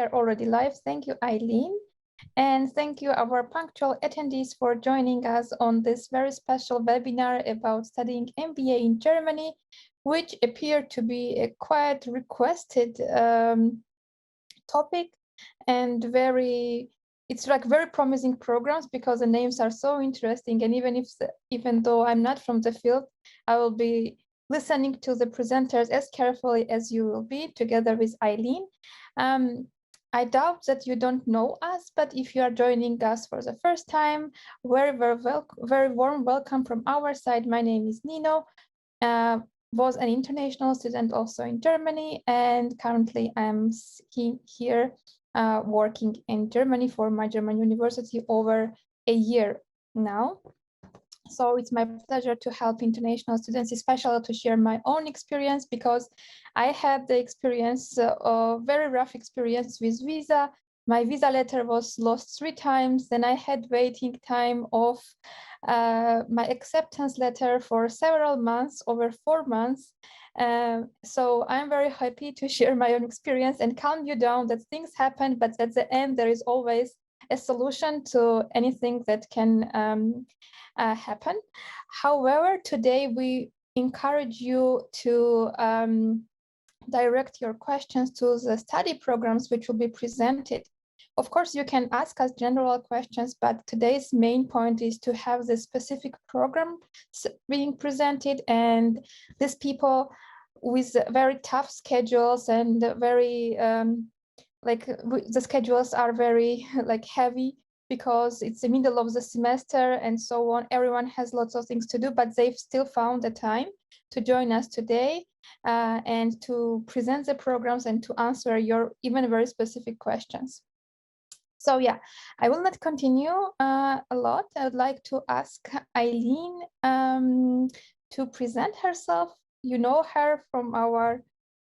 are already live. Thank you, Eileen. And thank you, our punctual attendees, for joining us on this very special webinar about studying MBA in Germany, which appeared to be a quite requested topic and it's like very promising programs because the names are so interesting. And even though I'm not from the field, I will be listening to the presenters as carefully as you will be together with Eileen. I doubt that you don't know us, but if you are joining us for the first time, very warm welcome from our side. My name is Nino, was an international student also in Germany, and currently I'm here working in Germany for MyGermanUniversity over a year now. So it's my pleasure to help international students, especially to share my own experience, because I had the experience, very rough experience with visa. My visa letter was lost 3 times. Then I had waiting time of my acceptance letter for several months, over 4 months. So I'm very happy to share my own experience and calm you down that things happen, but at the end, there is always a solution to anything that can happen. However, today we encourage you to direct your questions to the study programs which will be presented. Of course, you can ask us general questions, but today's main point is to have the specific program being presented, and these people with very tough schedules and very the schedules are very heavy because it's the middle of the semester and so on. Everyone has lots of things to do, but they've still found the time to join us today and to present the programs and to answer your even very specific questions. So yeah, I will not continue a lot. I would like to ask Eileen to present herself. You know her from our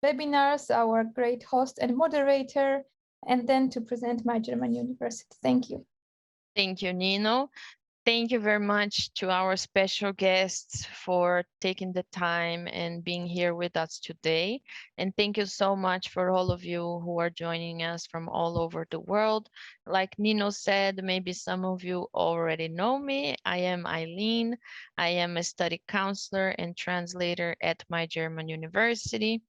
webinars, our great host and moderator, and then to present MyGermanUniversity. Thank you. Thank you, Nino. Thank you very much to our special guests for taking the time and being here with us today. And thank you so much for all of you who are joining us from all over the world. Like Nino said, maybe some of you already know me. I am Eileen. I am a study counselor and translator at MyGermanUniversity,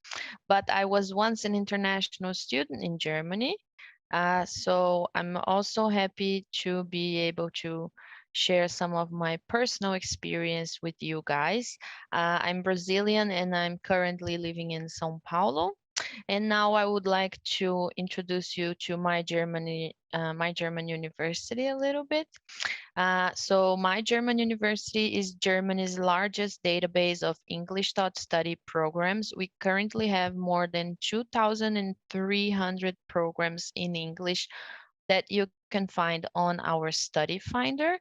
but I was once an international student in Germany. So I'm also happy to be able to share some of my personal experience with you guys. I'm Brazilian and I'm currently living in São Paulo. And now I would like to introduce you to MyGermany, MyGermanUniversity a little bit. So MyGermanUniversity is Germany's largest database of English-taught study programs. We currently have more than 2,300 programs in English that you can find on our study finder.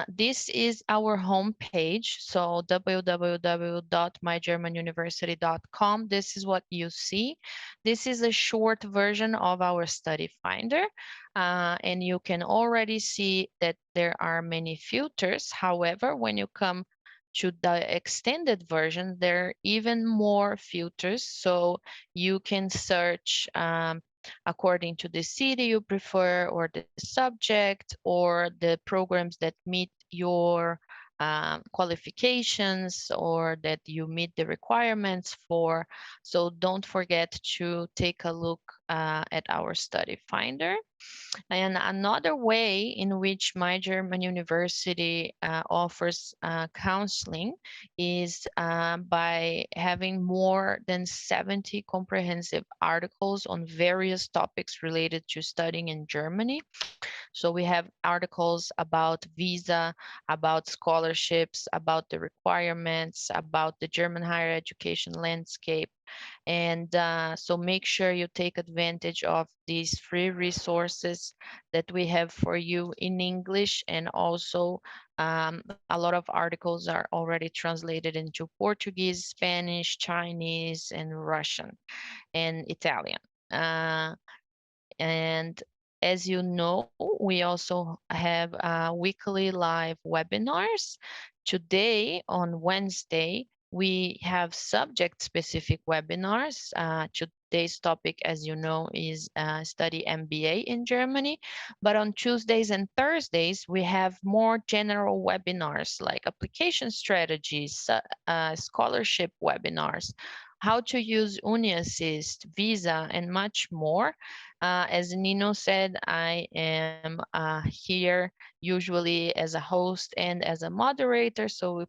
This is our homepage, so www.mygermanuniversity.com. This is what you see. This is a short version of our study finder, and you can already see that there are many filters. However, when you come to the extended version, there are even more filters, so you can search according to the city you prefer, or the subject, or the programs that meet your qualifications or that you meet the requirements for. So don't forget to take a look at our study finder. And another way in which MyGermanUniversity offers counseling is by having more than 70 comprehensive articles on various topics related to studying in Germany. So we have articles about visa, about scholarships, about the requirements, about the German higher education landscape. And so make sure you take advantage of these free resources that we have for you in English, and also a lot of articles are already translated into Portuguese, Spanish, Chinese, and Russian, and Italian. And as you know, we also have weekly live webinars. Today, on Wednesday, we have subject-specific webinars. today's topic, as you know, is study MBA in Germany. But on Tuesdays and Thursdays, we have more general webinars like application strategies, scholarship webinars, how to use UniAssist, Visa, and much more. As Nino said, I am here usually as a host and as a moderator, so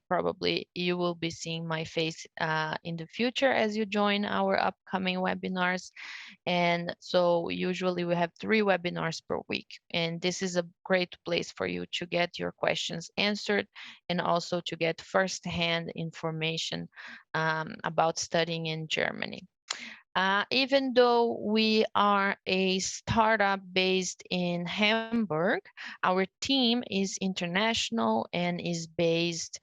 you will be seeing my face in the future as you join our upcoming webinars. And so usually we have 3 webinars per week, and this is a great place for you to get your questions answered and also to get firsthand information about studying in Germany. Even though we are a startup based in Hamburg, our team is international and is based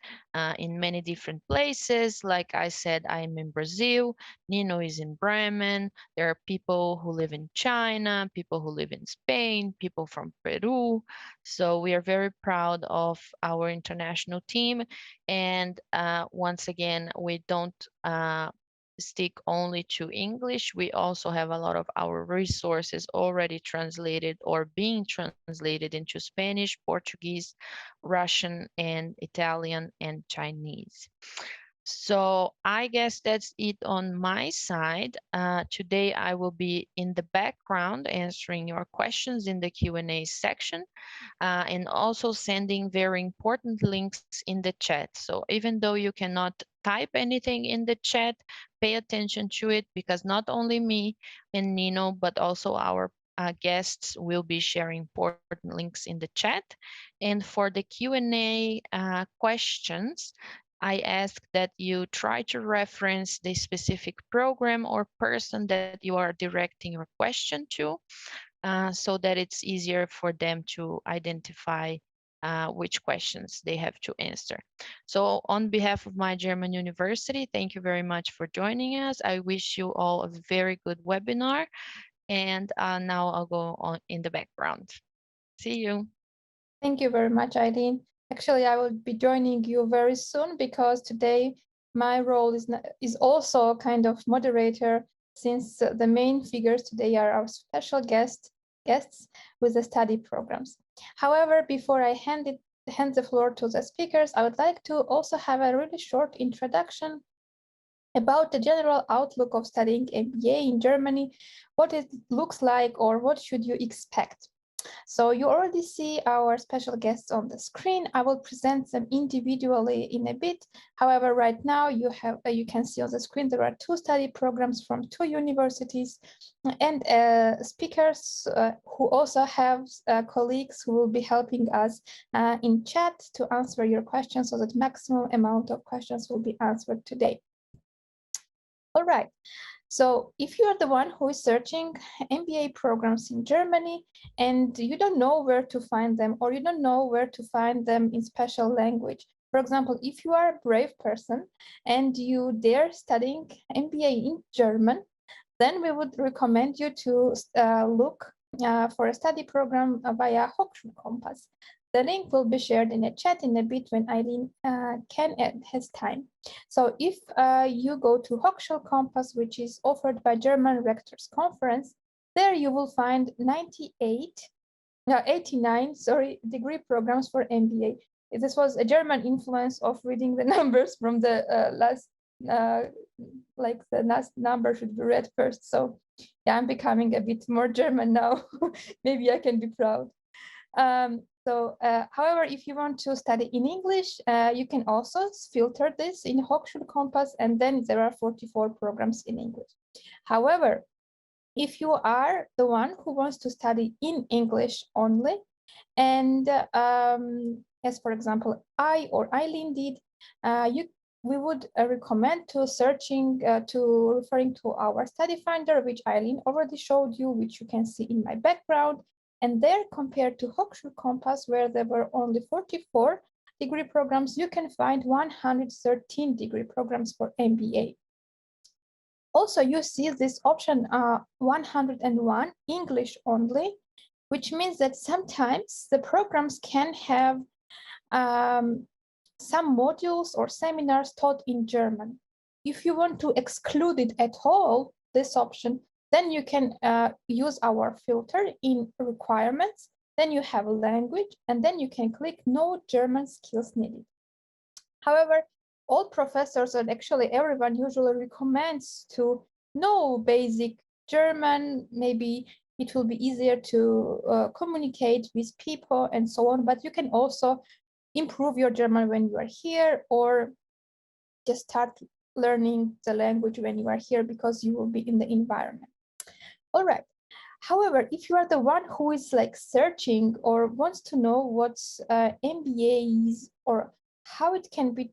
in many different places. Like I said, I'm in Brazil, Nino is in Bremen. There are people who live in China, people who live in Spain, people from Peru. So we are very proud of our international team. And once again, we don't stick only to English. We also have a lot of our resources already translated or being translated into Spanish, Portuguese, Russian, and Italian and Chinese. So I guess that's it on my side. Today I will be in the background answering your questions in the Q&A section and also sending very important links in the chat. So even though you cannot type anything in the chat, pay attention to it because not only me and Nino, but also our guests will be sharing important links in the chat. And for the Q&A questions, I ask that you try to reference the specific program or person that you are directing your question to so that it's easier for them to identify which questions they have to answer. So on behalf of My German University, thank you very much for joining us. I wish you all a very good webinar. And now I'll go on in the background. See you. Thank you very much, Eileen. Actually, I will be joining you very soon because today my role is also a kind of moderator, since the main figures today are our special guests with the study programs. However, before I hand the floor to the speakers, I would like to also have a really short introduction about the general outlook of studying MBA in Germany, what it looks like or what should you expect. So you already see our special guests on the screen. I will present them individually in a bit. However, right now you can see on the screen there are 2 study programs from 2 universities and speakers who also have colleagues who will be helping us in chat to answer your questions so that maximum amount of questions will be answered today. All right. So if you are the one who is searching MBA programs in Germany and you don't know where to find them, or you don't know where to find them in special language, for example, if you are a brave person and you dare studying MBA in German, then we would recommend you to look for a study program via Hochschulkompass. The link will be shared in a chat in a bit when Eileen has time. So if you go to Hochschulkompass, which is offered by German Rectors Conference, there you will find 89 degree programs for MBA. This was a German influence of reading the numbers from the last, like the last number should be read first. So yeah, I'm becoming a bit more German now. Maybe I can be proud. However, if you want to study in English, you can also filter this in Hochschulkompass, and then there are 44 programs in English. However, if you are the one who wants to study in English only, and as for example, I or Eileen did, we would recommend to referring to our study finder, which Eileen already showed you, which you can see in my background. And there, compared to Hochschulkompass, where there were only 44 degree programs, you can find 113 degree programs for MBA. Also, you see this option 101 English only, which means that sometimes the programs can have some modules or seminars taught in German. If you want to exclude it at all, this option, Then you can use our filter in requirements. Then you have a language, and then you can click no German skills needed. However, all professors and actually everyone usually recommends to know basic German. Maybe it will be easier to communicate with people and so on, but you can also improve your German when you are here, or just start learning the language when you are here because you will be in the environment. All right. However, if you are the one who is like searching or wants to know what's MBA is or how it can be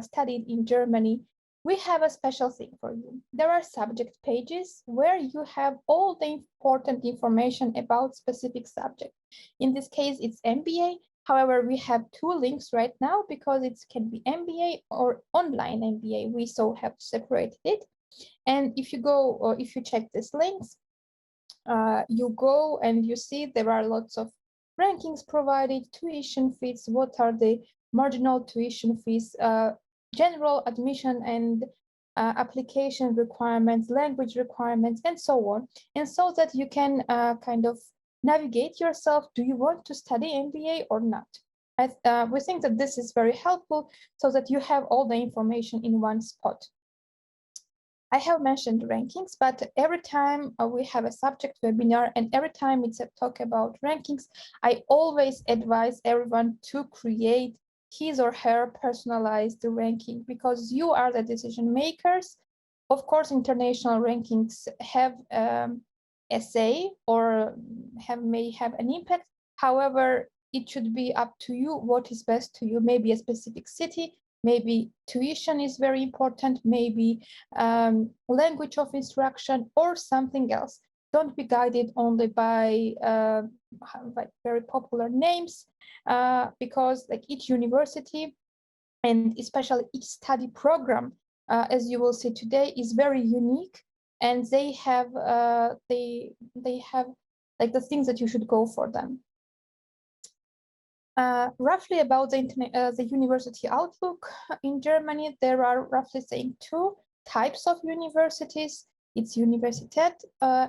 studied in Germany, we have a special thing for you. There are subject pages where you have all the important information about specific subject. In this case, it's MBA. However, we have two links right now because it can be MBA or online MBA. We so have separated it. And if you go or if you check these links, you go and you see there are lots of rankings provided, tuition fees, what are the marginal tuition fees, general admission and application requirements, language requirements, and so on. And so that you can kind of navigate yourself, do you want to study MBA or not? We think that this is very helpful so that you have all the information in one spot. I have mentioned rankings, but every time we have a subject webinar and every time it's a talk about rankings, I always advise everyone to create his or her personalized ranking because you are the decision makers. Of course, international rankings have a say or may have an impact. However, it should be up to you what is best to you, maybe a specific city, maybe tuition is very important, maybe language of instruction or something else. Don't be guided only by very popular names because like each university and especially each study program, as you will see today, is very unique, and they have like the things that you should go for them. Roughly about the university outlook in Germany, there are roughly saying two types of universities. It's Universität,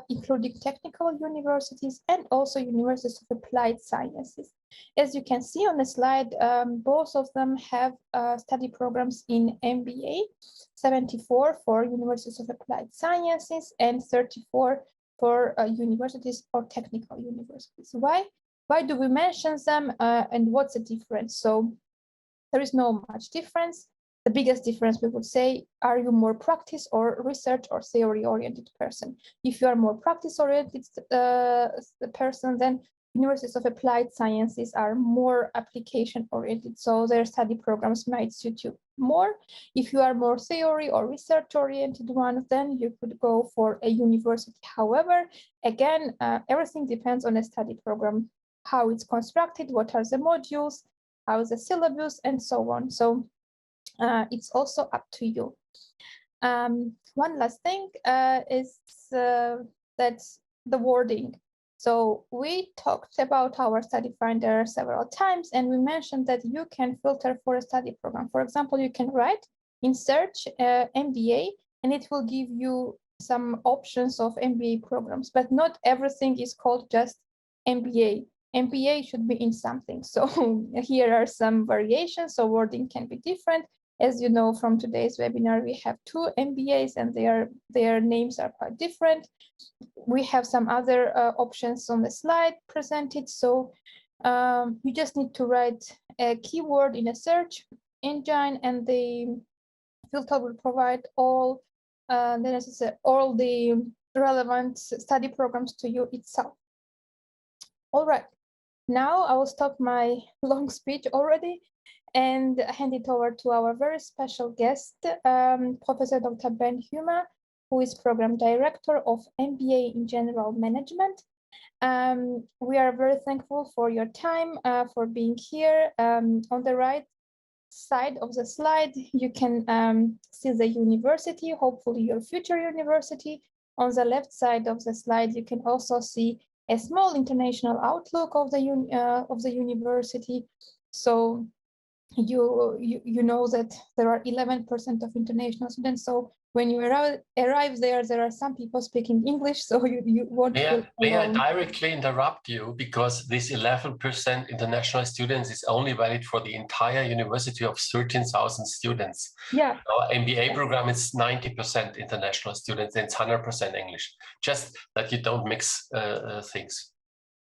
including technical universities and also universities of applied sciences. As you can see on the slide, both of them have study programs in MBA, 74 for universities of applied sciences and 34 for universities or technical universities. Why do we mention them and what's the difference? So there is no much difference. The biggest difference we would say, are you more practice or research or theory oriented person? If you are more practice oriented person, then universities of applied sciences are more application oriented. So their study programs might suit you more. If you are more theory or research oriented one, then you could go for a university. However, again, everything depends on a study program, how it's constructed, what are the modules, how is the syllabus, and so on. So it's also up to you. One last thing is that the wording. So we talked about our study finder several times, and we mentioned that you can filter for a study program. For example, you can write in search MBA, and it will give you some options of MBA programs, but not everything is called just MBA. MBA should be in something. So here are some variations, so wording can be different. As you know from today's webinar, we have two MBAs and their names are quite different. We have some other options on the slide presented. So you just need to write a keyword in a search engine and the filter will provide all the relevant study programs to you itself. All right, now I will stop my long speech already and hand it over to our very special guest, Professor Dr. Bernd Hümmer, who is Program Director of MBA in General Management. We are very thankful for your time, for being here. On the right side of the slide, you can see the university, hopefully your future university. On the left side of the slide, you can also see a small international outlook of the university. So you know that there are 11% of international students. So when you arrive there are some people speaking English, so you won't feel alone. May I directly interrupt you, because this 11% international students is only valid for the entire university of 13,000 students. Yeah. Our MBA program is 90% international students, and it's 100% English. Just that you don't mix things.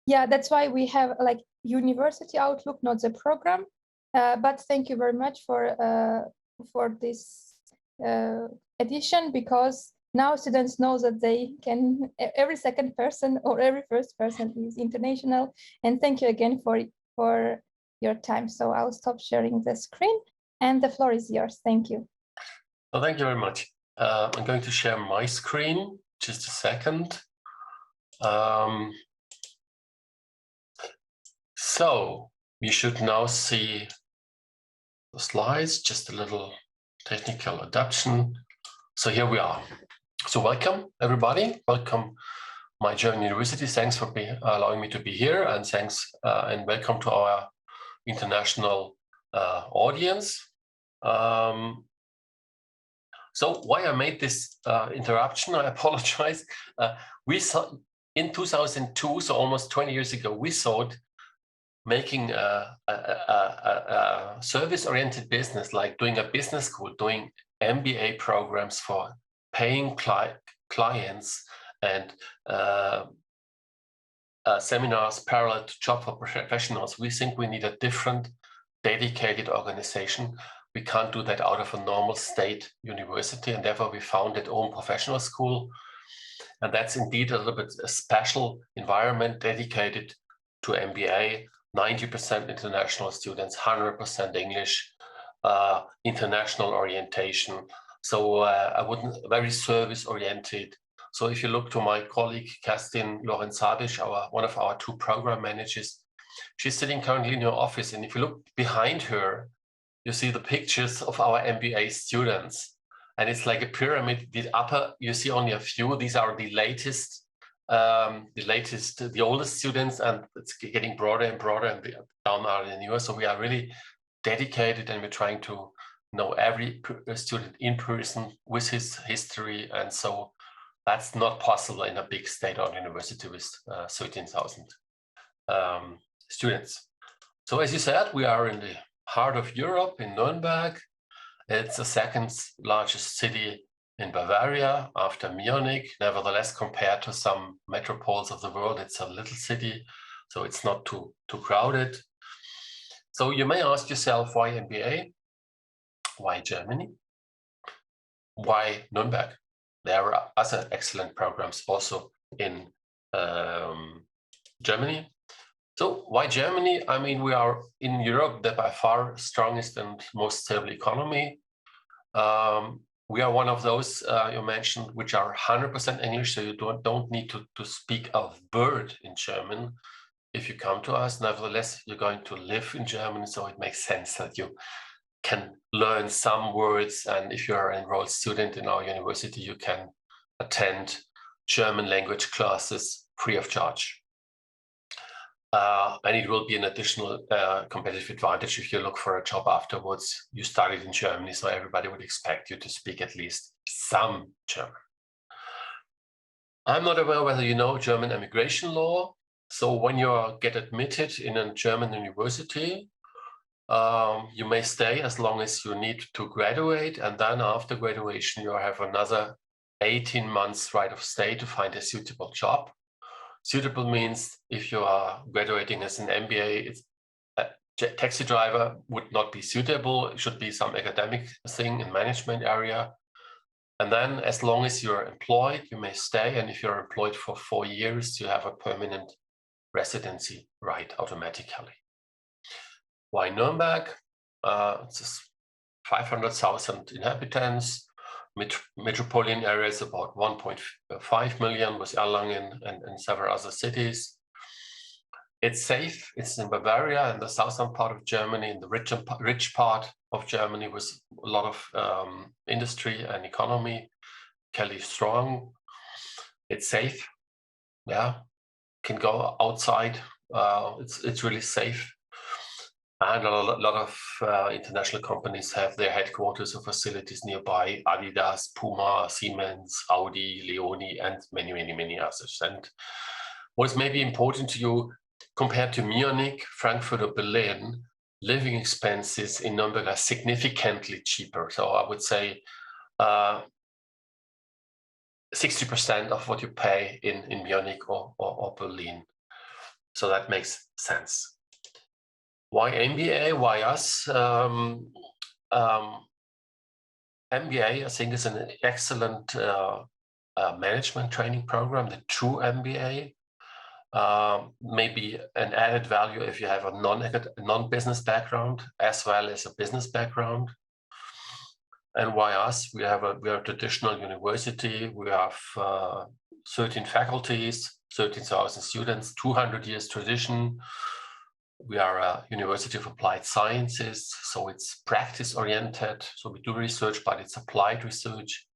Yeah, that's why we have like university outlook, not the program. But thank you very much for this addition, because now students know that they can, every second person or every first person is international. And thank you again for your time. So I'll stop sharing the screen and the floor is yours. Thank you. Well, thank you very much. I'm going to share my screen, just a second. So you should now see the slides, just a little technical adaptation. So here we are. So welcome, everybody. Welcome, MyGermanUniversity. Thanks for allowing me to be here, and thanks and welcome to our international audience. So why I made this interruption, I apologize. We saw in 2002, so almost 20 years ago, we thought making a service-oriented business, like doing a business school, doing MBA programs for paying clients and seminars parallel to job for professionals. We think we need a different, dedicated organization. We can't do that out of a normal state university, and therefore we founded own professional school. And that's indeed a little bit a special environment dedicated to MBA. 90% international students, 100% English, international orientation. So I wouldn't, very service oriented. So if you look to my colleague, Kerstin, Lorentz-Sabisch, one of our two program managers, she's sitting currently in her office. And if you look behind her, you see the pictures of our MBA students. And it's like a pyramid. The upper, you see only a few. These are the oldest students, and it's getting broader and broader, and down are the newer. So we are really dedicated, and we're trying to know every student in person with his history. And so that's not possible in a big state-owned university with 13,000 students. So as you said, we are in the heart of Europe, in Nuremberg. It's the second largest city in Bavaria after Munich. Nevertheless, compared to some metropoles of the world, it's a little city, so it's not too crowded. So you may ask yourself, why MBA? Why Germany? Why Nuremberg? There are other excellent programs also in Germany. So why Germany? I mean, we are in Europe the by far strongest and most stable economy. We are one of those you mentioned, which are 100% English, so you don't need to speak a word in German if you come to us. Nevertheless, you're going to live in Germany, so it makes sense that you can learn some words. And if you're an enrolled student in our university, you can attend German language classes free of charge. And it will be an additional competitive advantage if you look for a job afterwards. You studied in Germany, so everybody would expect you to speak at least some German. I'm not aware whether you know German immigration law. So when you get admitted in a German university, you may stay as long as you need to graduate. And then after graduation, you have another 18 months right of stay to find a suitable job. Suitable means if you are graduating as an MBA, a taxi driver would not be suitable. It should be some academic thing in management area. And then as long as you're employed, you may stay. And if you're employed for 4 years, you have a permanent residency right automatically. Why Nuremberg? It's 500,000 inhabitants. Metropolitan areas about 1.5 million with Erlangen and several other cities. It's safe. It's in Bavaria, in the southern part of Germany, in the rich part of Germany with a lot of industry and economy. Kelly strong. It's safe. Yeah, can go outside. It's really safe. And a lot of international companies have their headquarters or facilities nearby: Adidas, Puma, Siemens, Audi, Leoni, and many, many, many others. And what's maybe important to you, compared to Munich, Frankfurt, or Berlin, living expenses in Nuremberg are significantly cheaper. So I would say 60% of what you pay in Munich or Berlin. So that makes sense. Why MBA? Why us? MBA, I think, is an excellent management training program, the true MBA. Maybe an added value if you have a non-business background as well as a business background. And why us? We are a traditional university. We have 13 faculties, 13,000 students, 200 years tradition. We are a University of Applied Sciences, so it's practice-oriented. So we do research, but it's applied research.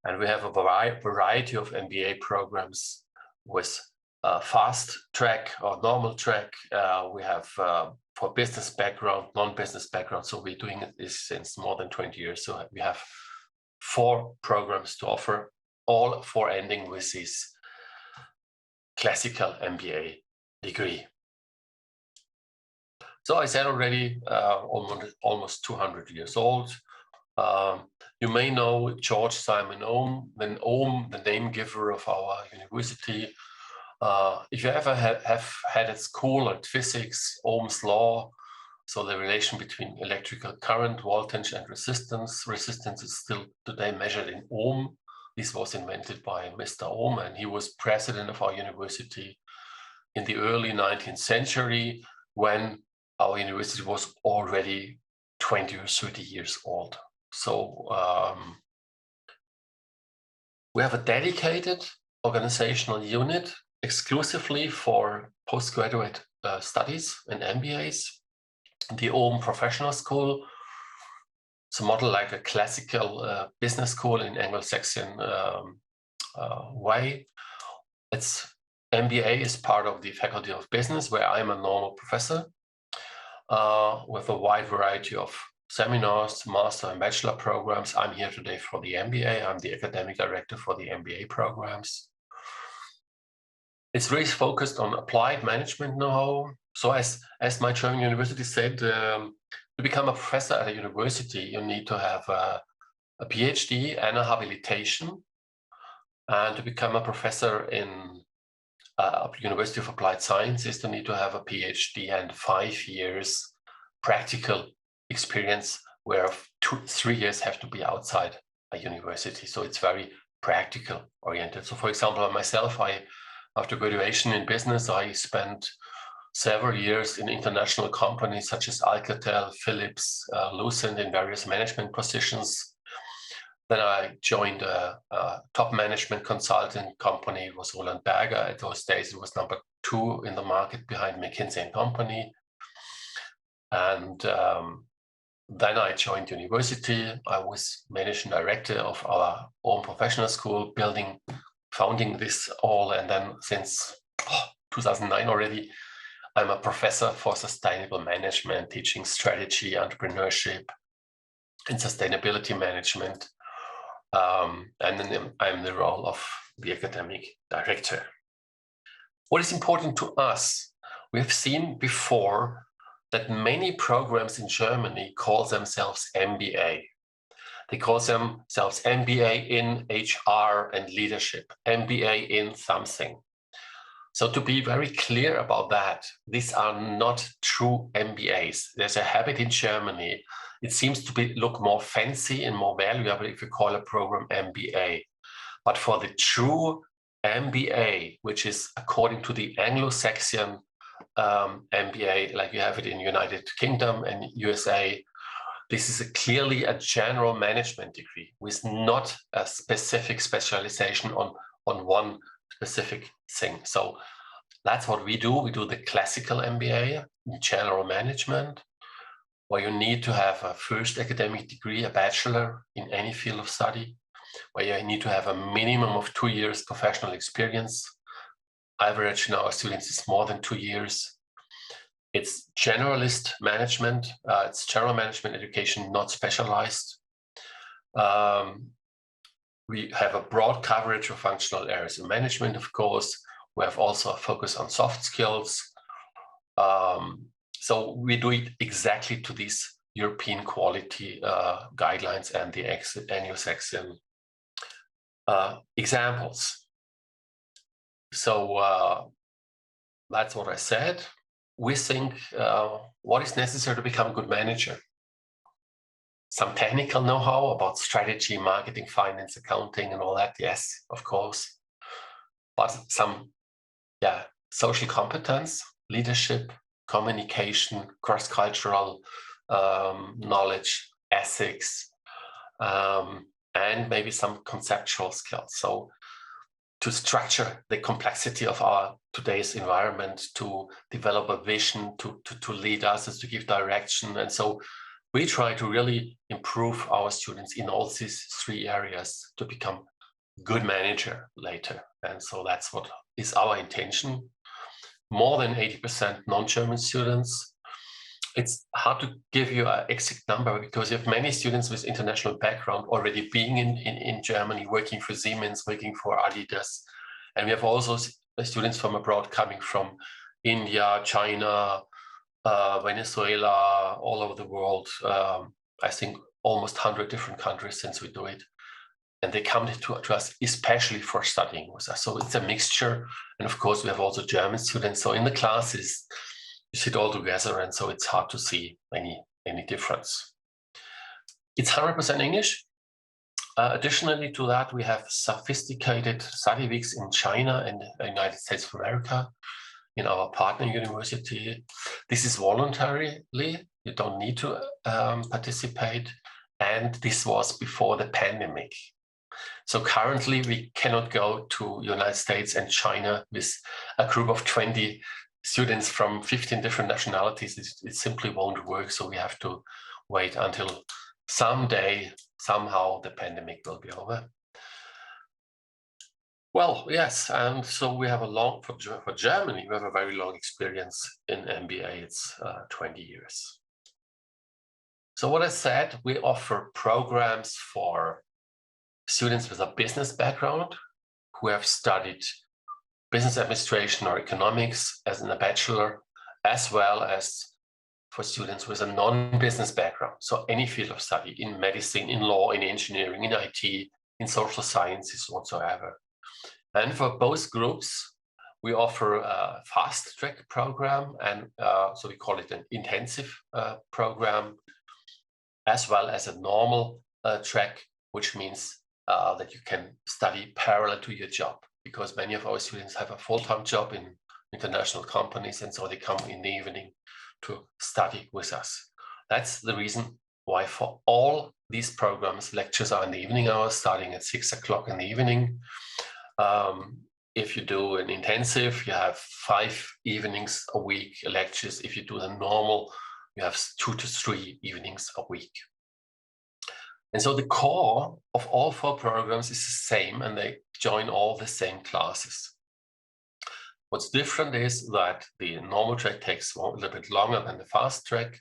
And we have a variety of MBA programs with fast track or normal track. We have for business background, non-business background. So we're doing this since more than 20 years. So we have 4 programs to offer, all 4 ending with this classical MBA degree. So I said already, almost 200 years old. You may know George Simon Ohm, then Ohm, the name giver of our university. If you ever have had at school at physics, Ohm's law, so the relation between electrical current, voltage, and resistance. Resistance is still today measured in Ohm. This was invented by Mr. Ohm, and he was president of our university in the early 19th century when our university was already 20 or 30 years old. So we have a dedicated organizational unit exclusively for postgraduate studies and MBAs. The Ohm Professional School, it's a model like a classical business school in Anglo-Saxon way. It's MBA is part of the Faculty of Business, where I'm a normal professor with a wide variety of seminars, master and bachelor programs. I'm here today for the MBA. I'm the academic director for the MBA programs. It's really focused on applied management know-how. So as MyGermanUniversity said, to become a professor at a university, you need to have a PhD and a habilitation. And to become a professor in University of Applied Sciences, you need to have a PhD and 5 years practical experience, where 3 years have to be outside a university. So it's very practical oriented. So for example, myself, after graduation in business, I spent several years in international companies such as Alcatel, Philips, Lucent in various management positions. Then I joined a top management consulting company. It was Roland Berger. At those days, it was number 2 in the market behind McKinsey & Company. And then I joined university. I was managing director of our own professional school, founding this all. And then since 2009 already, I'm a professor for sustainable management, teaching strategy, entrepreneurship, and sustainability management. And then I'm the role of the academic director. What is important to us? We have seen before that many programs in Germany call themselves MBA. They call themselves MBA in HR and leadership, MBA in something. So to be very clear about that, these are not true MBAs. There's a habit in Germany. It seems to look more fancy and more valuable if you call a program MBA. But for the true MBA, which is according to the Anglo-Saxon MBA, like you have it in United Kingdom and USA, this is clearly a general management degree with not a specific specialization on one specific thing. So that's what we do. We do the classical MBA, general management, where you need to have a first academic degree, a bachelor in any field of study, where you need to have a minimum of 2 years professional experience. Average in our students is more than 2 years. It's generalist management. It's general management education, not specialized. We have a broad coverage of functional areas of management, of course. We have also a focus on soft skills. So we do it exactly to these European quality guidelines and the Anglo-Saxon examples. So that's what I said. We think what is necessary to become a good manager. Some technical know-how about strategy, marketing, finance, accounting, and all that. Yes, of course. But some, social competence, leadership, communication, cross-cultural knowledge, ethics, and maybe some conceptual skills. So to structure the complexity of our today's environment, to develop a vision, to lead us, to give direction. And so we try to really improve our students in all these three areas to become good manager later. And so that's what is our intention. More than 80% non-German students. It's hard to give you an exact number because you have many students with international background already being in Germany, working for Siemens, working for Adidas. And we have also students from abroad coming from India, China, Venezuela, all over the world. I think almost 100 different countries since we do it. And they come to us especially for studying with us. So it's a mixture. And of course, we have also German students. So in the classes, you sit all together, and so it's hard to see any difference. It's 100% English. Additionally to that, we have sophisticated study weeks in China and the United States of America in our partner university. This is voluntarily. You don't need to participate. And this was before the pandemic. So currently, we cannot go to United States and China with a group of 20 students from 15 different nationalities. It simply won't work. So we have to wait until someday, somehow, the pandemic will be over. Well, yes, and so we have for Germany, we have a very long experience in MBA. It's 20 years. So what I said, we offer programs for students with a business background who have studied business administration or economics as in a bachelor, as well as for students with a non-business background. So any field of study in medicine, in law, in engineering, in IT, in social sciences whatsoever. And for both groups, we offer a fast track program, and so we call it an intensive program, as well as a normal track, which means that you can study parallel to your job, because many of our students have a full-time job in international companies, and so they come in the evening to study with us. That's the reason why for all these programs, lectures are in the evening hours, starting at 6 o'clock in the evening. If you do an intensive, you have 5 evenings a week lectures. If you do the normal, you have 2 to 3 evenings a week. And so the core of all 4 programs is the same, and they join all the same classes. What's different is that the normal track takes a little bit longer than the fast track,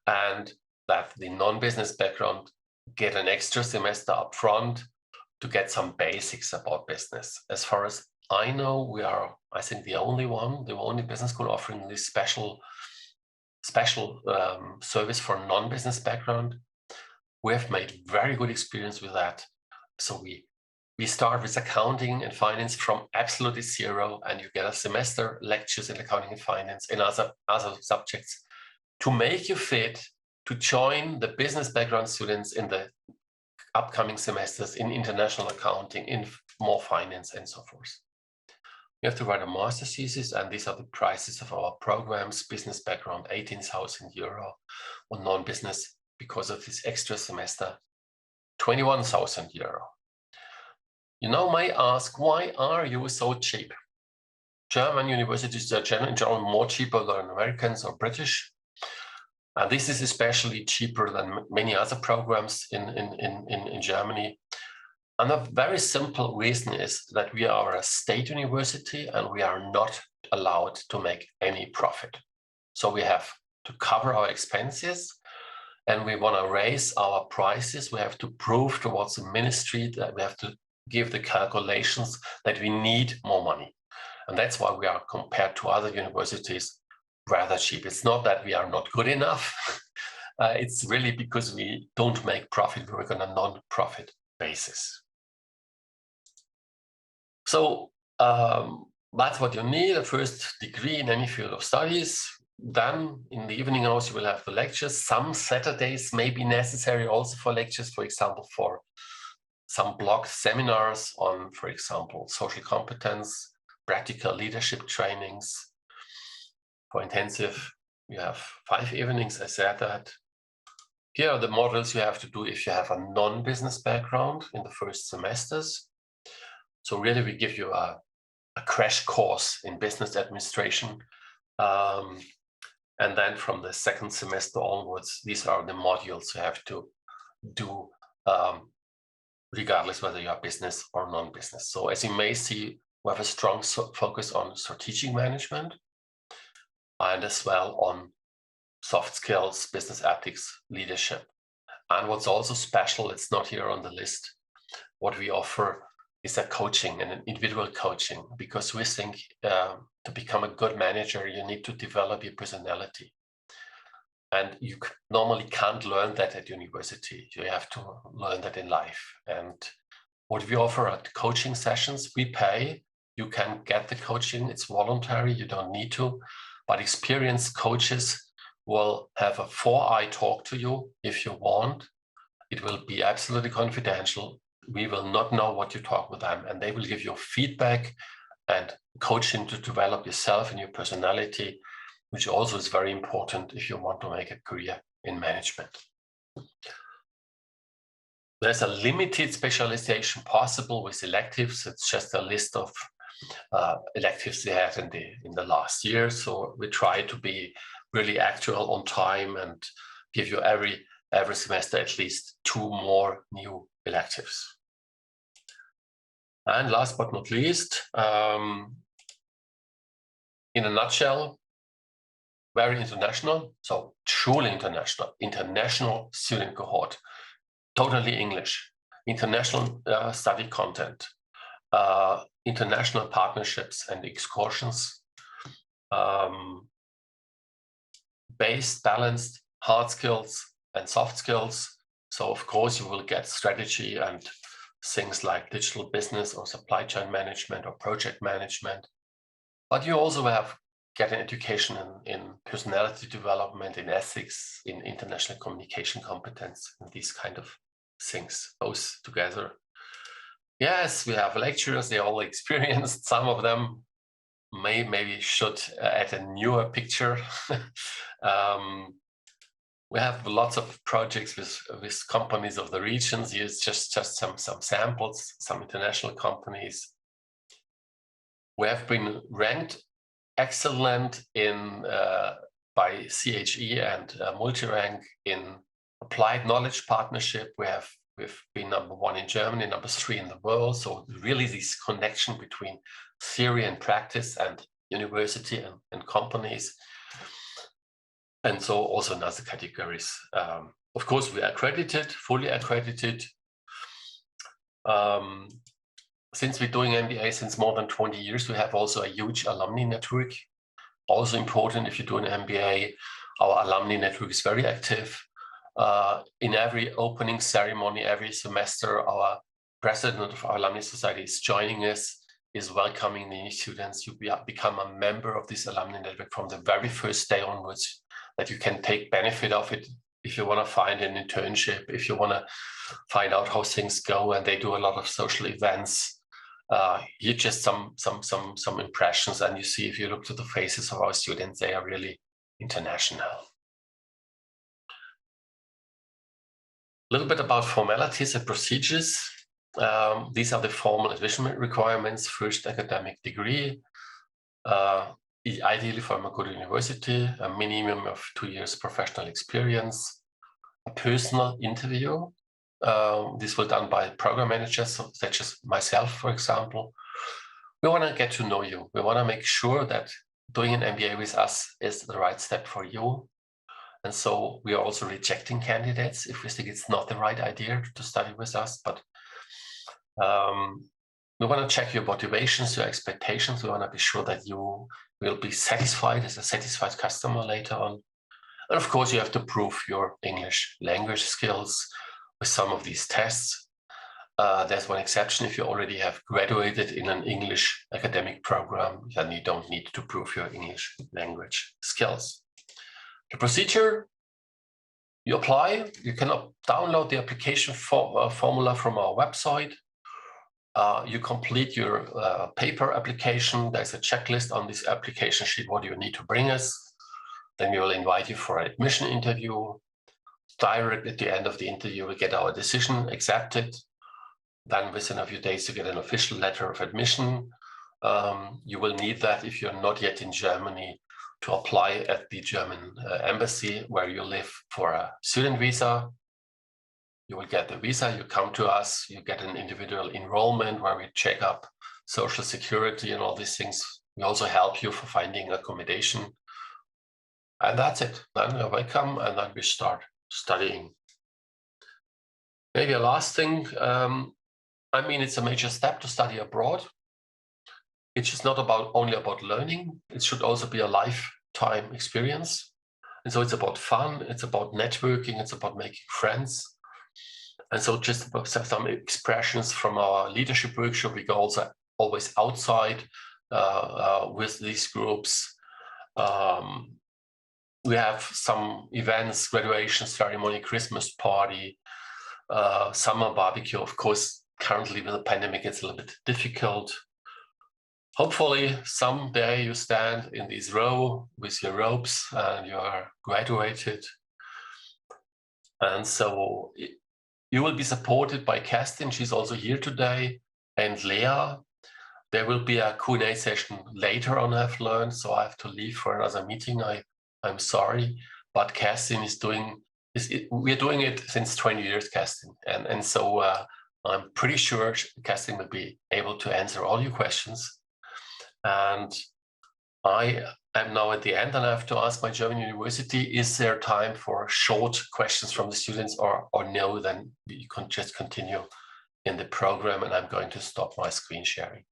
and that the non-business background get an extra semester up front to get some basics about business. As far as I know, we are, I think, the only business school offering this special service for non-business background. We have made very good experience with that. So we start with accounting and finance from absolutely zero, and you get a semester lectures in accounting and finance and other subjects to make you fit to join the business background students in the upcoming semesters in international accounting, in more finance, and so forth. You have to write a master thesis, and these are the prices of our programs. Business background, 18,000 euro, or non-business, because of this extra semester, 21,000 euro. You now may ask, why are you so cheap? German universities are in general more cheaper than Americans or British. And this is especially cheaper than many other programs in Germany. And a very simple reason is that we are a state university and we are not allowed to make any profit. So we have to cover our expenses, and we want to raise our prices. We have to prove towards the ministry that we have to give the calculations that we need more money. And that's why we are, compared to other universities, rather cheap. It's not that we are not good enough. It's really because we don't make profit. We work on a non-profit basis. So that's what you need, a first degree in any field of studies. Then in the evening hours, you will have the lectures. Some Saturdays may be necessary also for lectures, for example, for some blocked seminars on, for example, social competence, practical leadership trainings. For intensive, you have 5 evenings, I said that. Here are the modules you have to do if you have a non-business background in the first semesters. So really, we give you a crash course in business administration. And then from the second semester onwards, these are the modules you have to do, regardless whether you are business or non-business. So as you may see, we have a strong focus on strategic management and as well on soft skills, business ethics, leadership. And what's also special, it's not here on the list, what we offer is a coaching and an individual coaching, because we think to become a good manager, you need to develop your personality. And you normally can't learn that at university. You have to learn that in life. And what we offer at coaching sessions, we pay. You can get the coaching. It's voluntary. You don't need to. But experienced coaches will have a 4-eye talk to you if you want. It will be absolutely confidential. We will not know what you talk with them, and they will give you feedback and coaching to develop yourself and your personality, which also is very important if you want to make a career in management. There's a limited specialization possible with electives. It's just a list of electives they had in the last year. So we try to be really actual on time and give you every semester at least 2 more new electives. And last but not least, in a nutshell, very international, so truly international student cohort, totally English, international study content, international partnerships and excursions, balanced hard skills and soft skills. So of course you will get strategy and things like digital business or supply chain management or project management. But you also get an education in personality development, in ethics, in international communication competence, and these kind of things, both together. Yes, we have lecturers, they're all experienced. Some of them maybe should add a newer picture. We have lots of projects with companies of the regions. Here's just some samples, some international companies. We have been ranked excellent in by CHE and Multirank in applied knowledge partnership. We've been #1 in Germany, #3 in the world. So really this connection between theory and practice and university and companies. And so also in other categories. Of course, we are accredited, fully accredited. Since we're doing MBA since more than 20 years, we have also a huge alumni network. Also important if you do an MBA, our alumni network is very active. In every opening ceremony, every semester, our president of our alumni society is joining us, is welcoming the new students. You become a member of this alumni network from the very first day onwards, that you can take benefit of it if you want to find an internship, if you want to find out how things go, and they do a lot of social events. Here just some impressions, and you see if you look to the faces of our students, they are really international. A little bit about formalities and procedures. These are the formal admission requirements. First, academic degree, ideally from a good university, a minimum of 2 years professional experience, a personal interview. This will be done by program managers, such as myself, for example. We want to get to know you. We want to make sure that doing an MBA with us is the right step for you. And so we are also rejecting candidates if we think it's not the right idea to study with us. But we want to check your motivations, your expectations. We want to be sure that you will be satisfied as a satisfied customer later on. And of course, you have to prove your English language skills with some of these tests. There's one exception. If you already have graduated in an English academic program, then you don't need to prove your English language skills. The procedure, you apply, you can download the application formula from our website. You complete your paper application. There's a checklist on this application sheet, what you need to bring us. Then we will invite you for an admission interview. Direct at the end of the interview, we get our decision accepted. Then within a few days, you get an official letter of admission. You will need that if you're not yet in Germany to apply at the German embassy where you live for a student visa. You will get the visa, you come to us, you get an individual enrollment where we check up social security and all these things. We also help you for finding accommodation. And that's it. Then you're welcome, and then we start studying. Maybe a last thing. I mean, it's a major step to study abroad. It's just not only about learning. It should also be a lifetime experience. And so it's about fun. It's about networking. It's about making friends. And so just some expressions from our leadership workshop. We go also always outside with these groups. We have some events, graduation ceremony, Christmas party, summer barbecue. Of course, currently with the pandemic, it's a little bit difficult. Hopefully someday you stand in this row with your robes and you are graduated. And so you will be supported by Kerstin. She's also here today, and Lea. There will be a Q&A session later on, I've learned, so I have to leave for another meeting. I'm sorry, but Kerstin is we're doing it since 20 years, Kerstin. And so I'm pretty sure Kerstin will be able to answer all your questions. And I am now at the end, and I have to ask MyGermanUniversity, is there time for short questions from the students, or no, then you can just continue in the program, and I'm going to stop my screen sharing.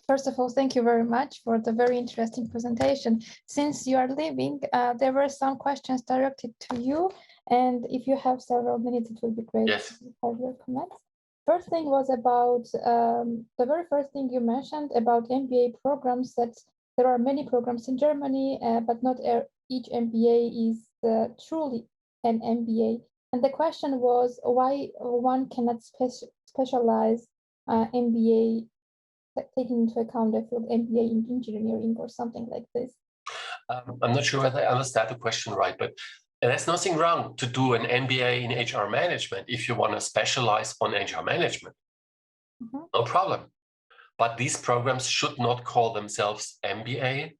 First of all, thank you very much for the very interesting presentation. Since you are leaving, there were some questions directed to you, and if you have several minutes, it would be great Yes. to have your comments. First thing was about the very first thing you mentioned about MBA programs, that there are many programs in Germany, but not each MBA is truly an MBA. And the question was why one cannot specialize MBA, taking into account the field MBA in engineering or something like this. I'm not sure whether I understand the question right, but there's nothing wrong to do an MBA in HR management if you want to specialize on HR management. Mm-hmm. No problem. But these programs should not call themselves MBA.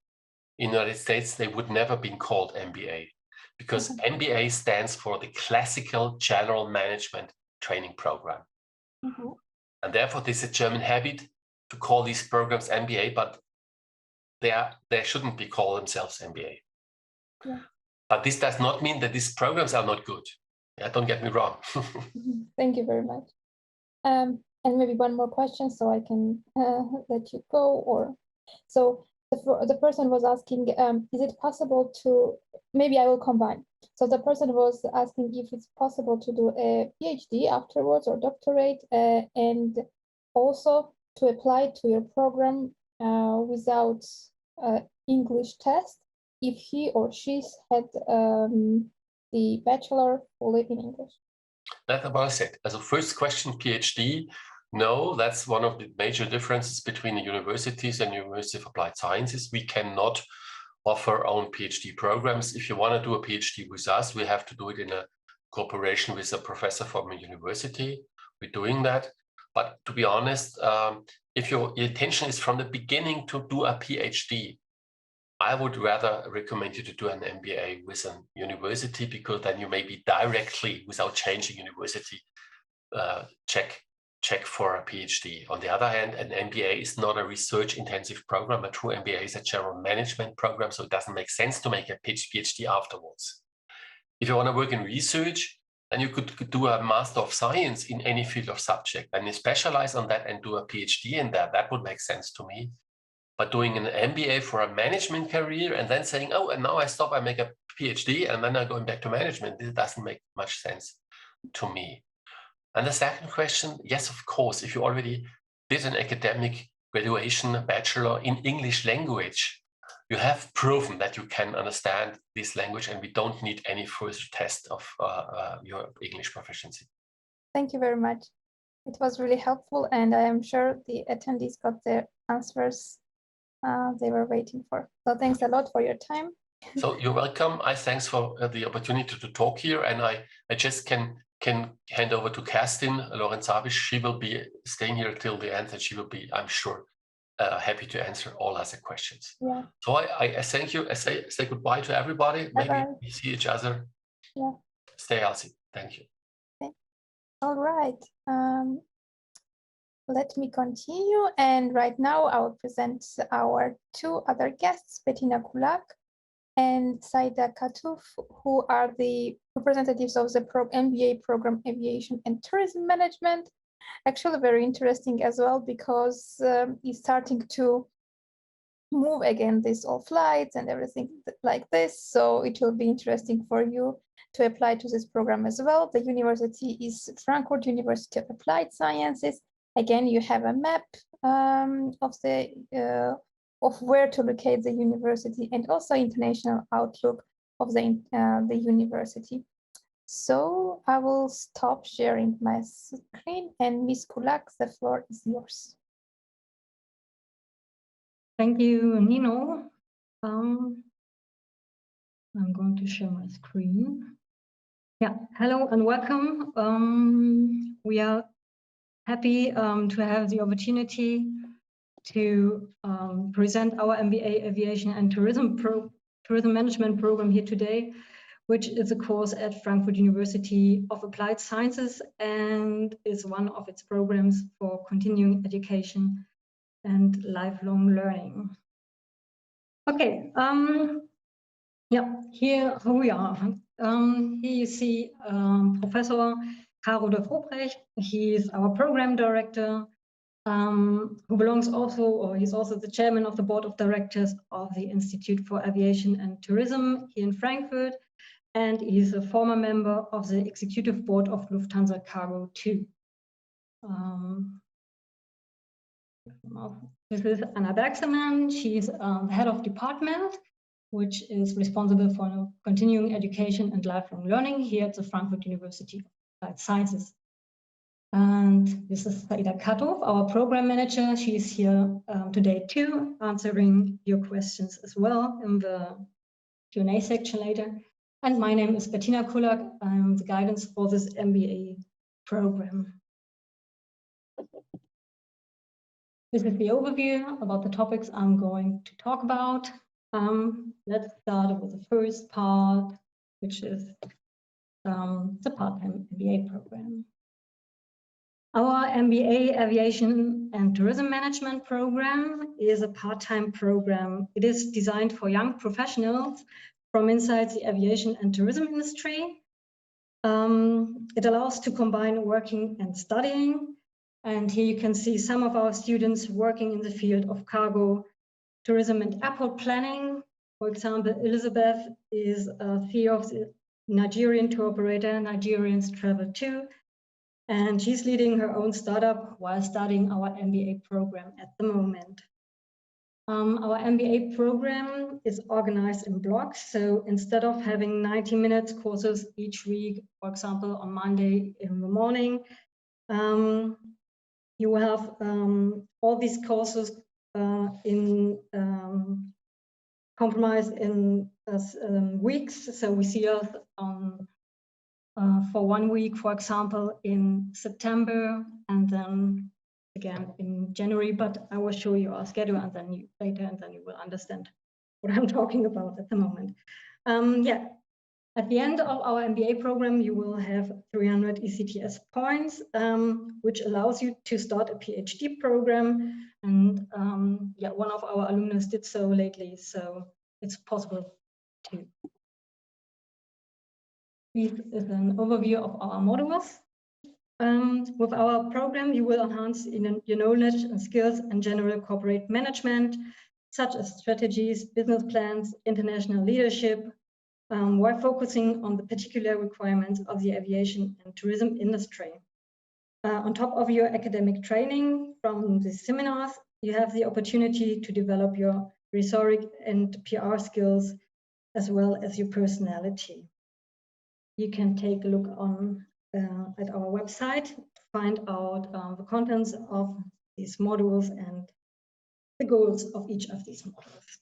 In the United States, they would never been called MBA, because mm-hmm. MBA stands for the Classical General Management Training Program. Mm-hmm. And therefore, this is a German habit to call these programs MBA, but they shouldn't be called themselves MBA. Yeah. But this does not mean that these programs are not good. Yeah, don't get me wrong. Thank you very much. And maybe one more question so I can let you go. Or so the person was asking, is it possible to, maybe I will combine. So the person was asking if it's possible to do a PhD afterwards or doctorate, and also to apply to your program without English test, if he or she's had the Bachelor fully in English. That's about it. As a first question, PhD, no, that's one of the major differences between the universities and University of Applied Sciences. We cannot offer our own PhD programs. If you want to do a PhD with us, we have to do it in a cooperation with a professor from a university. We're doing that. But to be honest, if your intention is from the beginning to do a PhD, I would rather recommend you to do an MBA with a university, because then you maybe directly, without changing university, check check for a PhD. On the other hand, an MBA is not a research-intensive program. A true MBA is a general management program, so it doesn't make sense to make a PhD afterwards. If you want to work in research, then you could do a Master of Science in any field of subject, and you specialize on that and do a PhD in that. That would make sense to me. But doing an MBA for a management career and then saying, oh, and now I stop, I make a PhD, and then I'm going back to management, this doesn't make much sense to me. And the second question, yes, of course, if you already did an academic graduation, a bachelor in English language, you have proven that you can understand this language, and we don't need any further test of your English proficiency. Thank you very much. It was really helpful, and I am sure the attendees got their answers they were waiting for. So thanks a lot for your time. So you're welcome. Thanks for the opportunity to talk here, and I just can hand over to Kerstin, Lorentz-Sabisch. She will be staying here till the end, and she will be, I'm sure, happy to answer all other questions. Yeah. So I thank you. I say goodbye to everybody. Bye-bye. Maybe we see each other. Yeah. Stay healthy. Thank you. Okay. All right. Let me continue. And right now I will present our two other guests, Bettina Kullak and Saida, Kattouf, who are the representatives of the MBA program Aviation and Tourism Management. Actually very interesting as well, because it's starting to move again, this all flights and everything like this. So it will be interesting for you to apply to this program as well. The university is Frankfurt University of Applied Sciences. Again, you have a map of where to locate the university, and also international outlook of the university. So I will stop sharing my screen, and Ms. Kullak, the floor is yours. Thank you, Nino. I'm going to share my screen. Yeah, hello and welcome. We are happy to have the opportunity to present our MBA Aviation and Tourism Management program here today, which is a course at Frankfurt University of Applied Sciences and is one of its programs for continuing education and lifelong learning. Okay, yeah, here we are. Here you see Professor Caro de Vobrecht. He's our program director, who belongs also, or he's also the chairman of the board of directors of the Institute for Aviation and Tourism here in Frankfurt, and he's a former member of the executive board of Lufthansa Cargo too. This is Anna Bergsemann. She's the head of department, which is responsible for continuing education and lifelong learning here at the Frankfurt University of Applied Sciences. And this is Saida Kattouf, our program manager. She's here today too, answering your questions as well in the Q&A section later. And my name is Bettina Kullak. I'm the guidance for this MBA program. This is the overview about the topics I'm going to talk about. Let's start with the first part, which is the part-time MBA program. Our MBA Aviation and Tourism Management program is a part-time program. It is designed for young professionals from inside the aviation and tourism industry. It allows to combine working and studying. And here you can see some of our students working in the field of cargo, tourism and airport planning. For example, Elizabeth is a CEO of the Nigerian tour operator, Nigerians Travel Too. And she's leading her own startup while studying our MBA program at the moment. Our MBA program is organized in blocks. So instead of having 90 minutes courses each week, for example, on Monday in the morning, you will have all these courses compromised in weeks. So we see us for 1 week, for example, in September, and then again in January. But I will show you our schedule and then later, and then you will understand what I'm talking about at the moment. Yeah, At the end of our MBA program, you will have 300 ECTS points, which allows you to start a PhD program. And yeah, one of our alumni did so lately, so it's possible too. This is an overview of our modules. With our program, you will enhance your knowledge and skills in general corporate management, such as strategies, business plans, international leadership, while focusing on the particular requirements of the aviation and tourism industry. On top of your academic training from the seminars, you have the opportunity to develop your rhetoric and PR skills, as well as your personality. You can take a look on at our website to find out the contents of these modules and the goals of each of these modules.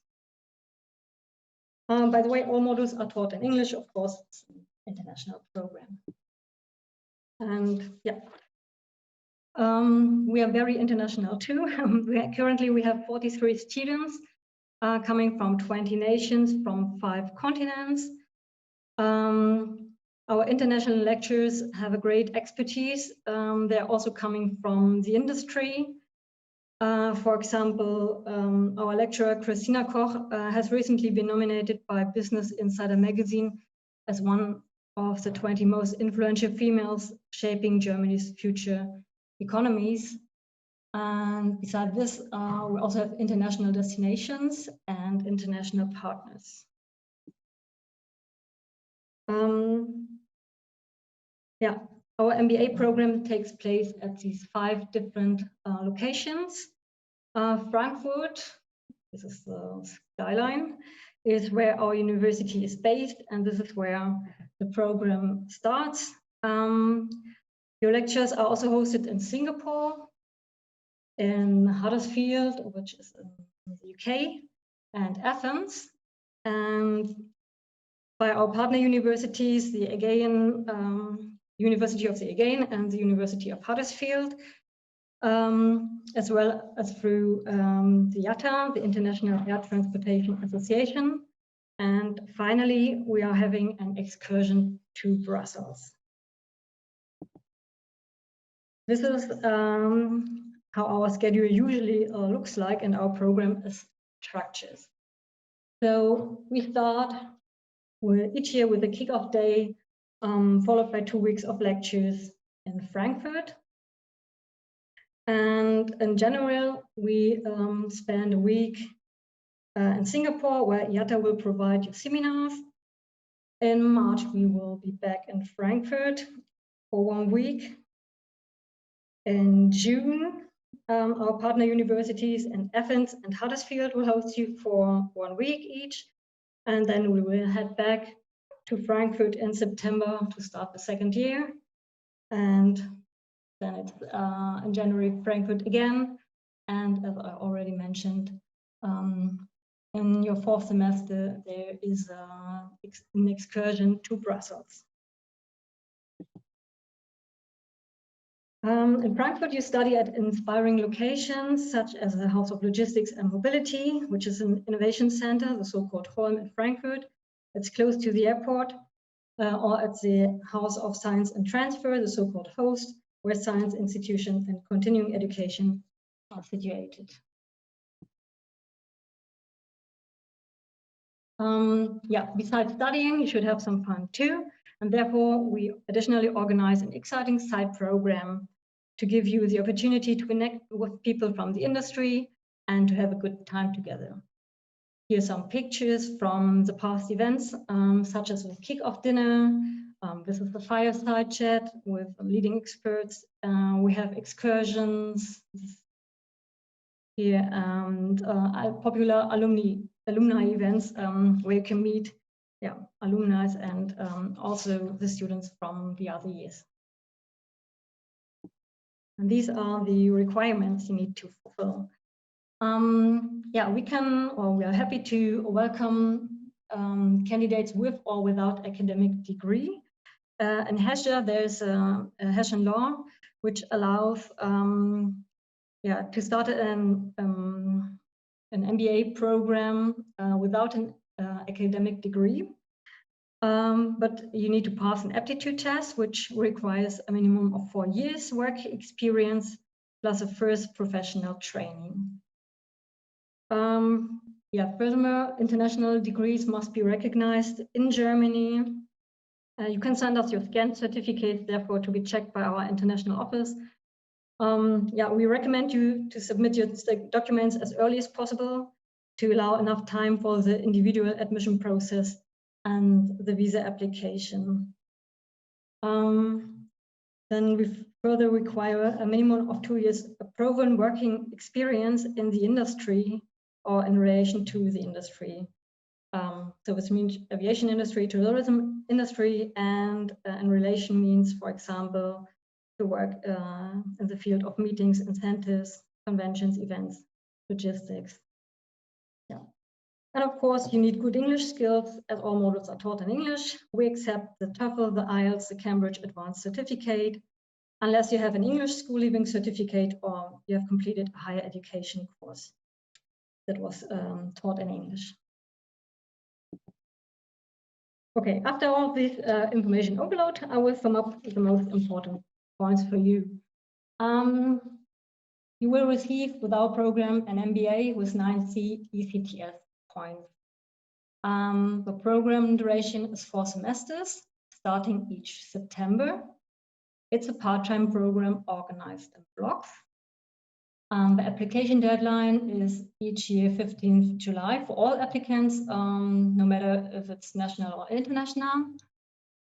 By the way, all modules are taught in English, of course, it's an international program. And yeah, we are very international too. Currently, we have 43 students coming from 20 nations from 5 continents. Our international lecturers have a great expertise. They're also coming from the industry. For example, our lecturer, Christina Koch, has recently been nominated by Business Insider magazine as one of the 20 most influential females shaping Germany's future economies. And besides this, we also have international destinations and international partners. Yeah, our MBA program takes place at these 5 different locations. Frankfurt, this is the skyline, is where our university is based, and this is where the program starts. Your lectures are also hosted in Singapore, in Huddersfield, which is in the UK, and Athens. And by our partner universities, the Aegean, University of the Aegean and the University of Huddersfield, as well as through the IATA, the International Air Transportation Association. And finally, we are having an excursion to Brussels. This is how our schedule usually looks like, and our program is structured. So we start each year with a kickoff day, followed by 2 weeks of lectures in Frankfurt. And in general, we spend a week in Singapore, where IATA will provide you seminars. In March, we will be back in Frankfurt for 1 week. In June, our partner universities in Athens and Huddersfield will host you for 1 week each. And then we will head back to Frankfurt in September to start the 2nd year. And then it's in January, Frankfurt again. And as I already mentioned, in your 4th semester, there is an excursion to Brussels. In Frankfurt, you study at inspiring locations, such as the House of Logistics and Mobility, which is an innovation center, the so-called Holm in Frankfurt. It's close to the airport, or at the House of Science and Transfer, the so-called HOST, where science institutions and continuing education are situated. Yeah, besides studying, you should have some fun too. And therefore, we additionally organize an exciting side program to give you the opportunity to connect with people from the industry and to have a good time together. Here are some pictures from the past events, such as the kickoff dinner. This is the fireside chat with leading experts. We have excursions here and popular alumni events where you can meet alumni and also the students from the other years. And these are the requirements you need to fulfill. Yeah, we are happy to welcome candidates with or without academic degree. In Hesse, there's a Hessian law which allows to start an MBA program without an academic degree. But you need to pass an aptitude test, which requires a minimum of 4 years work experience plus a first professional training. Furthermore, international degrees must be recognized in Germany. You can send us your scanned certificates, therefore, to be checked by our international office. We recommend you to submit your documents as early as possible to allow enough time for the individual admission process and the visa application. Then we further require a minimum of 2 years of proven working experience in the industry or in relation to the industry. So this means aviation industry, tourism industry, and in relation means, for example, to work in the field of meetings, incentives, conventions, events, logistics. And of course, you need good English skills, as all modules are taught in English. We accept the TOEFL, the IELTS, the Cambridge Advanced Certificate, unless you have an English school leaving certificate or you have completed a higher education course that was taught in English. Okay, after all this information overload, I will sum up the most important points for you. You will receive with our program an MBA with 9C ECTS points. The program duration is 4 semesters, starting each September. It's a part-time program organized in blocks. The application deadline is each year 15th July for all applicants, no matter if it's national or international.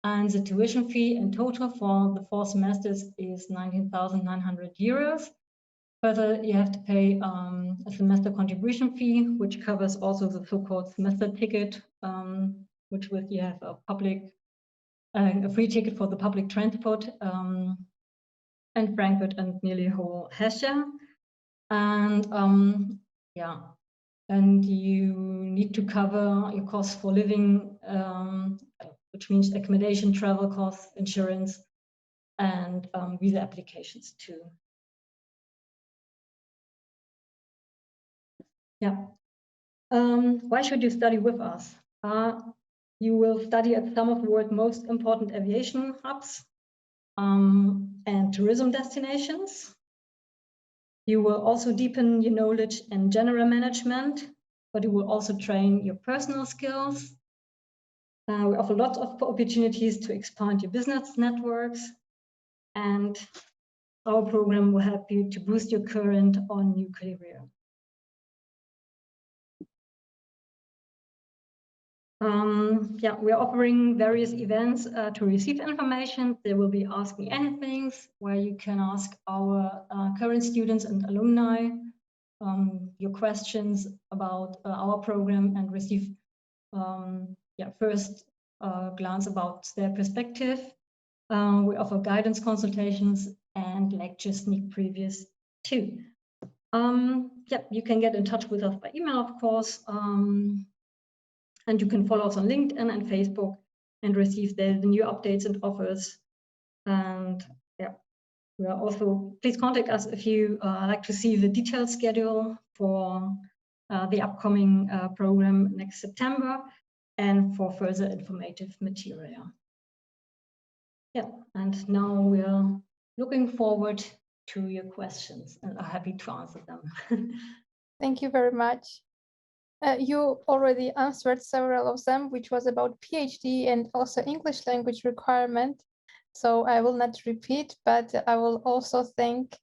And the tuition fee in total for the 4 semesters is 19,900 euros. Further, you have to pay a semester contribution fee, which covers also the so-called semester ticket, which with you have a free ticket for the public transport in Frankfurt and nearly whole Hesse. And and you need to cover your costs for living, which means accommodation, travel costs, insurance, and visa applications too. Why should you study with us? You will study at some of the world's most important aviation hubs and tourism destinations. You will also deepen your knowledge in general management, but you will also train your personal skills. We offer lots of opportunities to expand your business networks, and our program will help you to boost your current or new career. We are offering various events to receive information. There will be Ask Me Anything, where you can ask our current students and alumni your questions about our program and receive first glance about their perspective. We offer guidance consultations and lecture sneak previews too. You can get in touch with us by email, of course. And you can follow us on LinkedIn and Facebook and receive the new updates and offers. And we are also, please contact us if you like to see the detailed schedule for the upcoming program next September and for further informative material. And now we are looking forward to your questions and are happy to answer them. Thank you very much. You already answered several of them, which was about PhD and also English language requirement. So I will not repeat, but I will also thank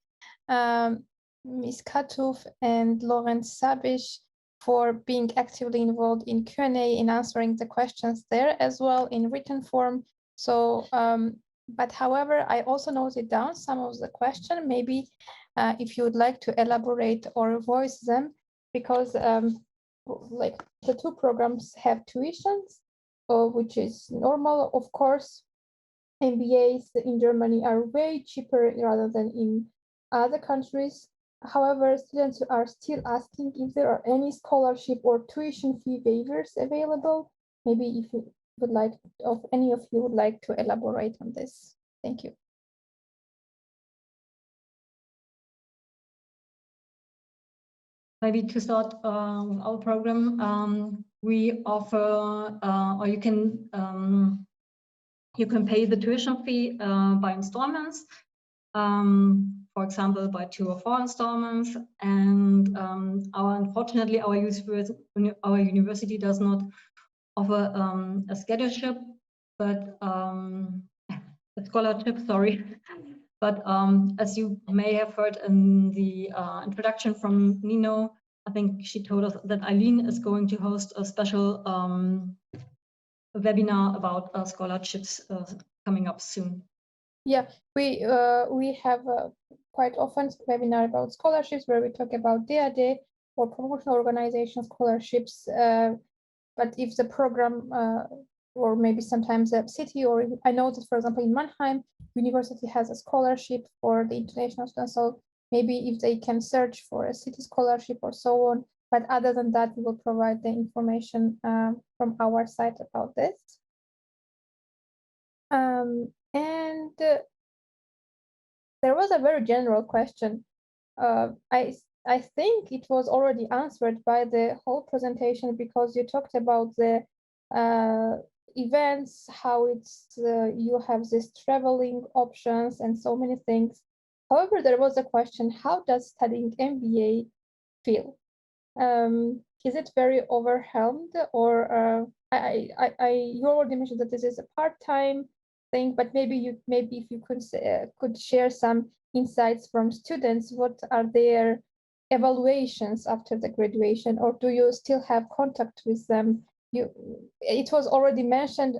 Ms. Kattouf and Lorentz-Sabisch for being actively involved in Q&A and answering the questions there as well in written form. So, but however, I also noted down some of the questions, maybe if you would like to elaborate or voice them, because like the 2 programs have tuitions, which is normal. Of course, MBAs in Germany are way cheaper rather than in other countries. However, students are still asking if there are any scholarship or tuition fee waivers available. Maybe if you would like, if any of you would like to elaborate on this. Thank you. Maybe to start with our program, we offer, or you can pay the tuition fee by installments. For example, by 2 or 4 installments. And unfortunately, our university does not offer a scholarship, but a scholarship, sorry. But as you may have heard in the introduction from Nino, I think she told us that Eileen is going to host a special webinar about scholarships coming up soon. Yeah, we have quite often webinar about scholarships where we talk about DAD or promotional organization scholarships. But if the program or maybe sometimes a city, or I know that, for example, in Mannheim, university has a scholarship for the international students. So maybe if they can search for a city scholarship or so on. But other than that, we will provide the information from our side about this. And there was a very general question. I think it was already answered by the whole presentation, because you talked about the events, how it's you have this traveling options and so many things. However, there was a question: how does studying MBA feel? Is it very overwhelmed, or you already mentioned that this is a part-time thing, but maybe if you could share some insights from students. What are their evaluations after the graduation, or do you still have contact with them? It was already mentioned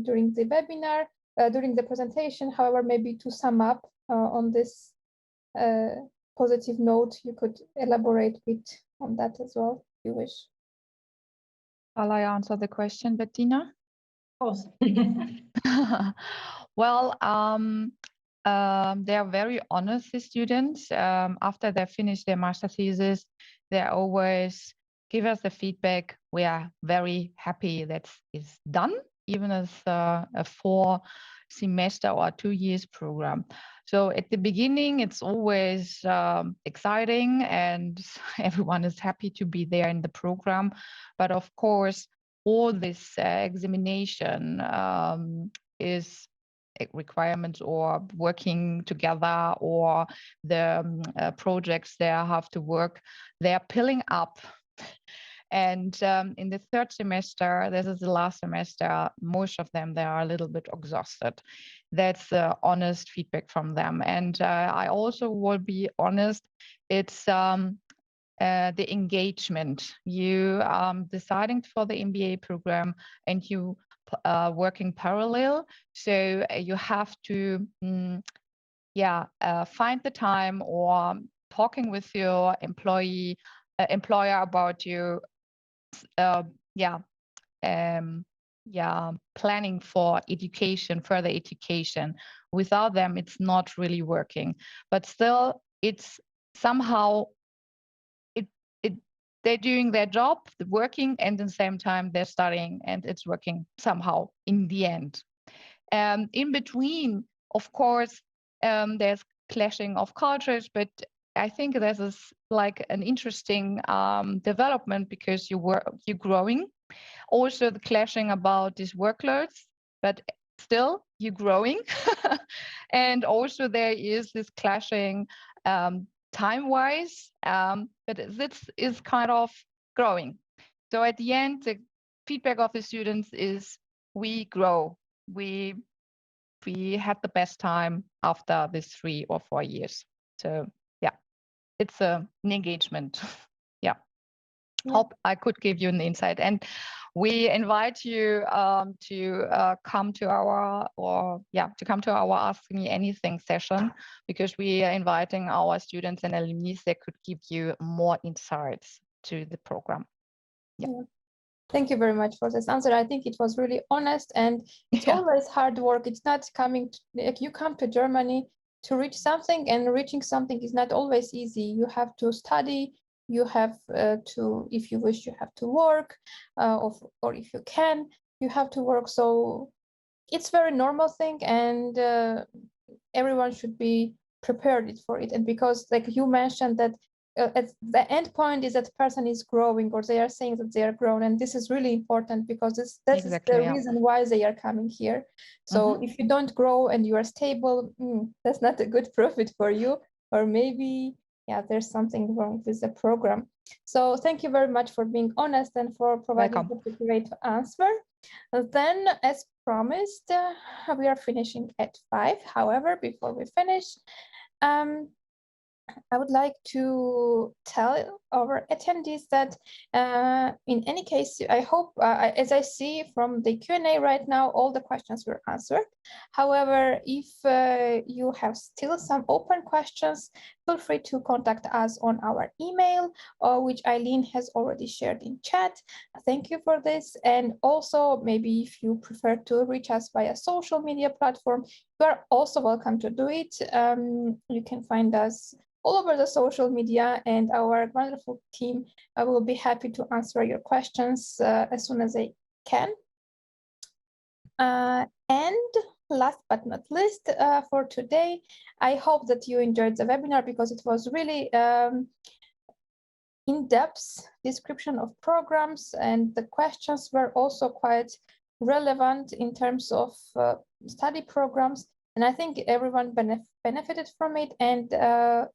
during the webinar, during the presentation. However, maybe to sum up on this positive note, you could elaborate a bit on that as well, if you wish. Shall I answer the question, Bettina? Of course. Well, they are very honest, the students. After they finish their master thesis, they always give us the feedback. We are very happy that it's done, even as a 4-semester or 2 years program. So at the beginning, it's always exciting and everyone is happy to be there in the program. But of course, all this examination is requirements, or working together, or the projects they have to work, they are piling up. And in the 3rd semester, this is the last semester, most of them, they are a little bit exhausted. That's the honest feedback from them. And I also will be honest, it's the engagement. You deciding for the MBA program and you working parallel. So you have to find the time, or talking with your employer about you planning for education, further education. Without them, it's not really working. But still, it's somehow they're doing their job, they're working, and at the same time they're studying, and it's working somehow in the end. In between, of course, there's clashing of cultures, but I think this is like an interesting development, because you're growing. Also the clashing about these workloads, but still you're growing. And also there is this clashing time-wise, but this is kind of growing. So at the end, the feedback of the students is we grow. We had the best time after these 3 or 4 years. So yeah, it's an engagement. Yeah. Hope I could give you an insight. And we invite you to come to our Ask Me Anything session, because we are inviting our students and alumni that could give you more insights to the program. Yeah. Thank you very much for this answer. I think it was really honest, and it's always hard work. It's not coming like you come to Germany to reach something, and reaching something is not always easy. You have to study. You have to, if you wish, you have to work, or if you can, you have to work. So it's very normal thing, and everyone should be prepared for it. And because, like you mentioned, that the end point is that the person is growing, or they are saying that they are grown, and this is really important because that's Exactly, the yeah. reason why they are coming here. So if you don't grow and you are stable, that's not a good profit for you, or maybe there's something wrong with the program. So thank you very much for being honest and for providing a great answer. Then, as promised, we are finishing at 5. However, before we finish, I would like to tell our attendees that in any case, I hope, as I see from the Q&A right now, all the questions were answered. However, if you have still some open questions, feel free to contact us on our email, which Eileen has already shared in chat. Thank you for this. And also, maybe if you prefer to reach us via social media platform, you are also welcome to do it. You can find us all over the social media, and our wonderful team will be happy to answer your questions as soon as they can. And last but not least, for today, I hope that you enjoyed the webinar because it was really in-depth description of programs, and the questions were also quite relevant in terms of study programs. And I think everyone benefited from it, and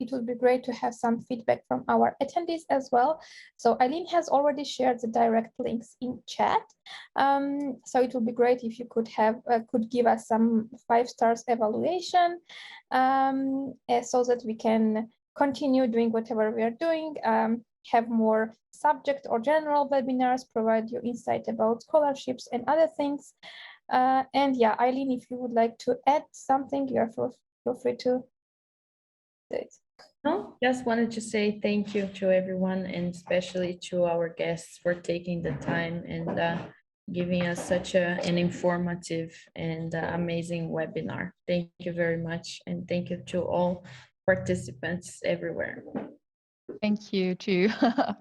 it would be great to have some feedback from our attendees as well. So Eileen has already shared the direct links in chat. So it would be great if you could give us some 5 stars evaluation, so that we can continue doing whatever we are doing, have more subject or general webinars, provide you insight about scholarships and other things. And Eileen, if you would like to add something, feel free to do it. No, just wanted to say thank you to everyone, and especially to our guests for taking the time and giving us such an informative and amazing webinar. Thank you very much, and thank you to all participants everywhere. Thank you too.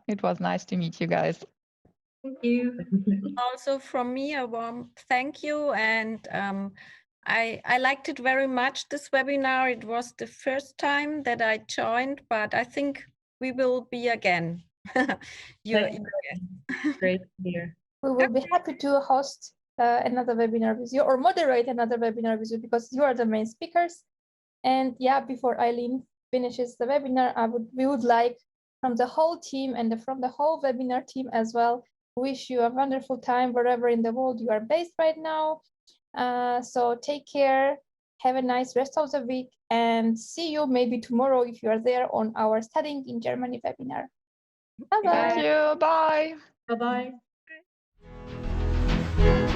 It was nice to meet you guys. Thank you. Also from me, a warm thank you. And I liked it very much, this webinar. It was the first time that I joined, but I think we will be again. Great to hear. We will be happy to host another webinar with you, or moderate another webinar with you, because you are the main speakers. And before Eileen finishes the webinar, we would like, from the whole team and from the whole webinar team as well, wish you a wonderful time wherever in the world you are based right now. So take care, have a nice rest of the week, and see you maybe tomorrow if you are there on our Studying in Germany webinar. Bye-bye. Thank you. Bye. Bye-bye.